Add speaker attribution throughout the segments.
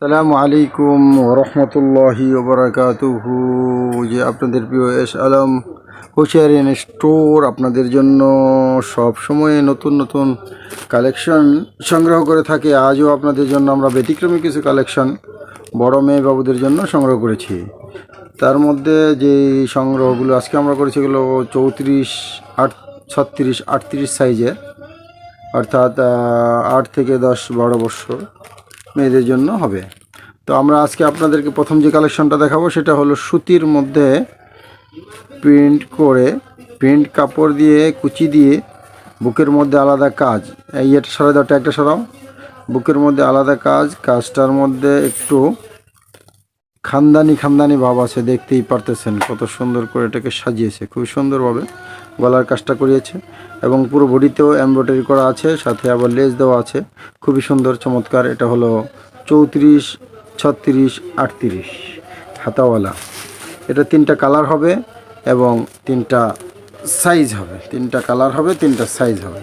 Speaker 1: আসসালামু আলাইকুম ওরহমতুল্লাহি ওবরাকাতুহু। যে আপনাদের প্রিয় এস আলম হুশিয়ারিয়ান স্টোর আপনাদের জন্য সব সময় নতুন নতুন কালেকশন সংগ্রহ করে থাকে। আজও আপনাদের জন্য আমরা ব্যতিক্রমী কিছু কালেকশন বড় মেয়ে বাবুদের জন্য সংগ্রহ করেছি। তার মধ্যে যে সংগ্রহগুলো আজকে আমরা করেছি এগুলো 34, 36, 38 সাইজের, অর্থাৎ 8 থেকে 10-12 বছর মেয়েদের জন্য হবে। তো আমরা আজকে আপনাদেরকে প্রথম যে কালেকশনটা দেখাবো সেটা হলো সুতির মধ্যে প্রিন্ট কাপড় দিয়ে কুচি দিয়ে বুকের মধ্যে আলাদা কাজ। এটা সরাই দাও, একটা সরাও। বুকের মধ্যে আলাদা কাজটার মধ্যে একটু খানদানি ভাব আছে, দেখতেই পারতেছেন কত সুন্দর করে এটাকে সাজিয়েছে, খুবই সুন্দরভাবে গলার কাজটা করিয়েছে এবং পুরো বডিতেও এমব্রয়ডারি করা আছে, সাথে আবার লেস দেওয়া আছে, খুবই সুন্দর চমৎকার। এটা হলো 34, 36, 38 হাতাওয়ালা। এটা 3টা কালার হবে এবং 3টা সাইজ হবে, 3টা কালার হবে, 3টা সাইজ হবে।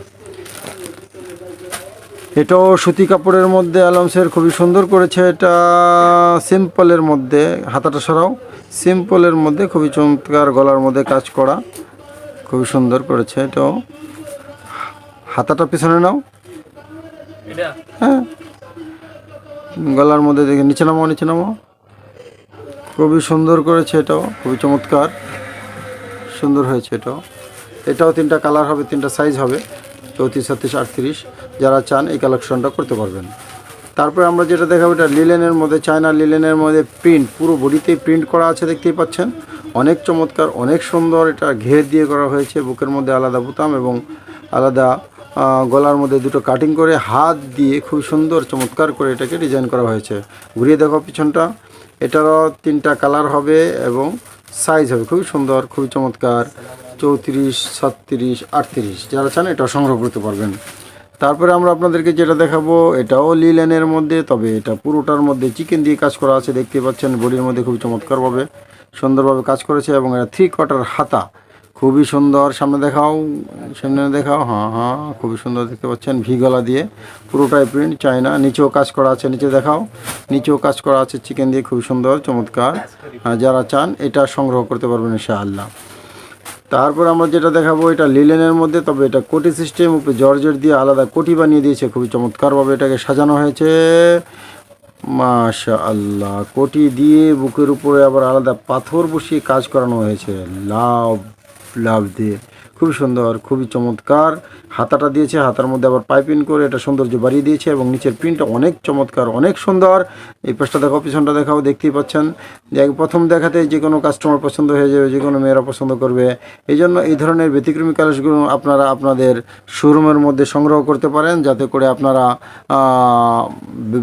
Speaker 1: এটাও সুতি কাপড়ের মধ্যে আলমসের খুবই সুন্দর করেছে। এটা সিম্পলের মধ্যে, হাতাটা সরাও, সিম্পলের মধ্যে খুবই চমৎকার গলার মধ্যে কাজ করা, খুবই সুন্দর করেছে। এটাও হাতাটা পিছনে নাও, হ্যাঁ, গলার মধ্যে দেখে নিচে নামো, খুবই সুন্দর করেছে। এটাও খুবই চমৎকার সুন্দর হয়েছে। এটাও 3টা কালার হবে, 3টা সাইজ হবে, 34, 36, 38। যারা চান এই কালেকশনটা করতে পারবেন। তারপরে আমরা যেটা দেখাবো এটা লিলেনের মধ্যে, চায়না লিলেনের মধ্যে প্রিন্ট, পুরো বডিতেই প্রিন্ট করা আছে, দেখতেই পাচ্ছেন, অনেক চমৎকার, অনেক সুন্দর। এটা ঘের দিয়ে করা হয়েছে, বুকের মধ্যে আলাদা বোতাম এবং আলাদা গলার মধ্যে দুটো কাটিং করে হাত দিয়ে খুব সুন্দর চমৎকার করে এটাকে ডিজাইন করা হয়েছে। ঘুরিয়ে দেখো পিছনটা। এটারও 3টা কালার হবে এবং সাইজ হবে, খুবই সুন্দর, খুবই চমৎকার, 34, 36, 38। যারা চান এটা সংগ্রহ করতে পারবেন। তারপরে আমরা আপনাদেরকে যেটা দেখাবো এটাও লিলেনের মধ্যে, তবে এটা পুরোটার মধ্যে চিকেন দিয়ে কাজ করা আছে, দেখতে পাচ্ছেন বডির মধ্যে খুবই চমৎকারভাবে সুন্দরভাবে কাজ করেছে এবং এটা 3/4 হাতা, খুবই সুন্দর। সামনে দেখাও, হ্যাঁ, খুবই সুন্দর দেখতে পাচ্ছেন, ভি গলা দিয়ে পুরোটাই প্রিন্ট চায়না। নিচেও কাজ করা আছে, নিচে দেখাও, নিচেও কাজ করা আছে চিকেন দিয়ে, খুবই সুন্দর চমৎকার। যারা চান এটা সংগ্রহ করতে পারবেন ইনশাআল্লাহ। তারপর আমরা যেটা দেখাবো এটা লিলেনের মধ্যে, তবে এটা কোটি সিস্টেম, উপরে জর্জেট দিয়ে আলাদা কোটি বানিয়ে দিয়েছে, খুবই চমৎকারভাবে এটাকে সাজানো হয়েছে, মাশাআল্লাহ। কোটি দিয়ে বুকের উপরে আবার আলাদা পাথর বসিয়ে কাজ করানো হয়েছে, লাভ দিয়ে, খুবই সুন্দর, খুবই চমৎকার। হাতাটা দিয়েছে, হাতার মধ্যে আবার পাইপিং করে এটা সৌন্দর্য বাড়িয়ে দিয়েছে এবং নিচের প্রিন্টটা অনেক চমৎকার, অনেক সুন্দর। এই পাশটা দেখাও, পিছনটা দেখাও, দেখতেই পাচ্ছেন যে প্রথম দেখাতে যে কোনো কাস্টমার পছন্দ হয়ে যাবে, যে কোনো মেয়েরা পছন্দ করবে। এই জন্য এই ধরনের ব্যতিক্রমী কালেকশনগুলো আপনারা আপনাদের শোরুমের মধ্যে সংগ্রহ করতে পারেন, যাতে করে আপনারা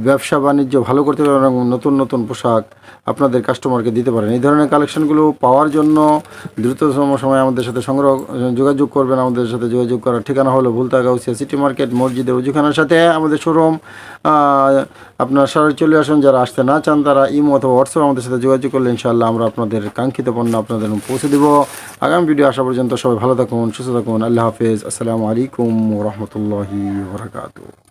Speaker 1: ব্যবসা বাণিজ্য ভালো করতে পারেন এবং নতুন নতুন পোশাক আপনাদের কাস্টমারকে দিতে পারেন। এই ধরনের কালেকশনগুলো পাওয়ার জন্য দ্রুততম সময় আমাদের সাথে যোগাযোগ করবেন। আমাদের সাথে যোগাযোগ করার ঠিকানা হলো ভুলতা গাউসিয়া সিটি মার্কেট, মসজিদের উজুখানার সাথে আমাদের শোরুম। আপনারা সরাসরি চলে আসুন। যারা আসতে না চান তারা ইমো অথবা হোয়াটসঅ্যাপ আমাদের সাথে যোগাযোগ করলে ইনশাআল্লাহ আমরা আপনাদের কাঙ্ক্ষিত পণ্য আপনাদের পৌঁছে দেব। আগামী ভিডিও আসা পর্যন্ত সবাই ভালো থাকুন, সুস্থ থাকুন। আল্লাহ হাফেজ। আসসালামু আলাইকুম ওয়া রাহমাতুল্লাহি ওয়া বারাকাতুহু।